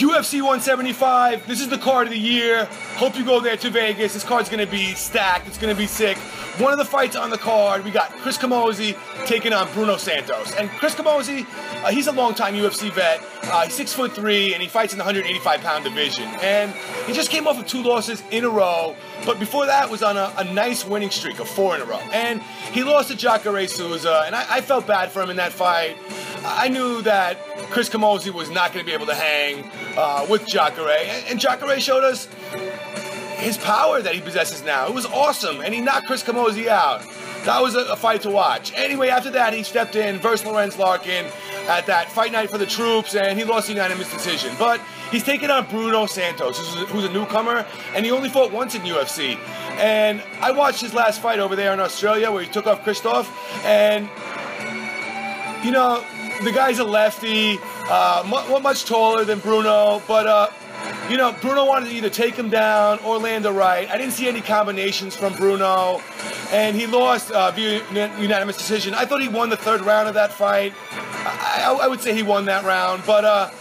UFC 175, this is the card of the year. Hope you go there to Vegas. This card's going to be stacked. It's going to be sick. One of the fights on the card, we got Chris Camozzi taking on Bruno Sanots. And Chris Camozzi, he's a longtime UFC vet. He's 6'3", and he fights in the 185-pound division. And he just came off of 2 losses in a row. But before that was on a nice winning streak of 4 in a row. And he lost to Jacare Souza, and I felt bad for him in that fight. I knew that Chris Camozzi was not going to be able to hang with Jacare. And Jacare showed us his power that he possesses now. It was awesome, and he knocked Chris Camozzi out. That was a fight to watch. Anyway, after that, he stepped in versus Lorenz Larkin at that fight night for the troops, and he lost a unanimous decision. But he's taking on Bruno Sanots, who's a newcomer, and he only fought once in UFC. And I watched his last fight over there in Australia where he took off Christoph, and, you know, the guy's a lefty, much taller than Bruno, but, you know, Bruno wanted to either take him down or land a right. I didn't see any combinations from Bruno, and he lost via unanimous decision. I thought he won the 3rd round of that fight. I would say he won that round, but,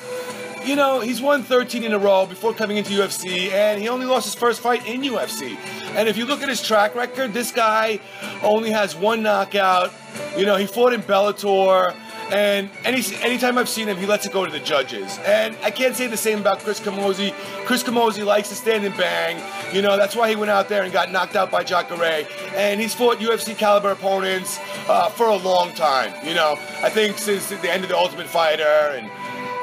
you know, he's won 13 in a row before coming into UFC, and he only lost his first fight in UFC. And if you look at his track record, this guy only has 1 knockout. You know, he fought in Bellator, and anytime I've seen him, he lets it go to the judges. And I can't say the same about Chris Camozzi. Chris Camozzi likes to stand and bang. You know, that's why he went out there and got knocked out by Jacare. And he's fought UFC caliber opponents for a long time. You know, I think since the end of The Ultimate Fighter, and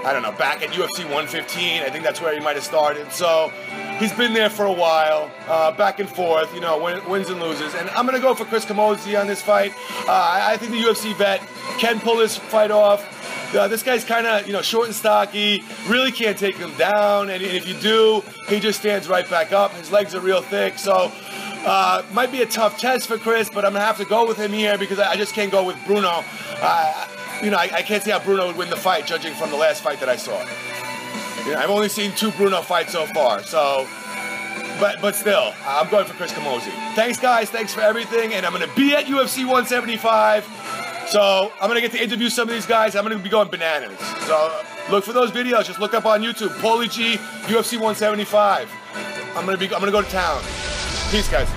I don't know, back at UFC 115, I think that's where he might have started. So he's been there for a while, back and forth, you know, wins and loses. And I'm going to go for Chris Camozzi on this fight. I think the UFC vet can pull this fight off. This guy's kind of, you know, short and stocky, really can't take him down. And if you do, he just stands right back up. His legs are real thick. So might be a tough test for Chris, but I'm going to have to go with him here because I just can't go with Bruno. You know, I can't see how Bruno would win the fight, judging from the last fight that I saw. You know, I've only seen 2 Bruno fights so far, so, but still, I'm going for Chris Camozzi. Thanks, guys. Thanks for everything, and I'm going to be at UFC 175, so I'm going to get to interview some of these guys. I'm going to be going bananas. So look for those videos. Just look up on YouTube, Paulie G, UFC 175. I'm going to go to town. Peace, guys.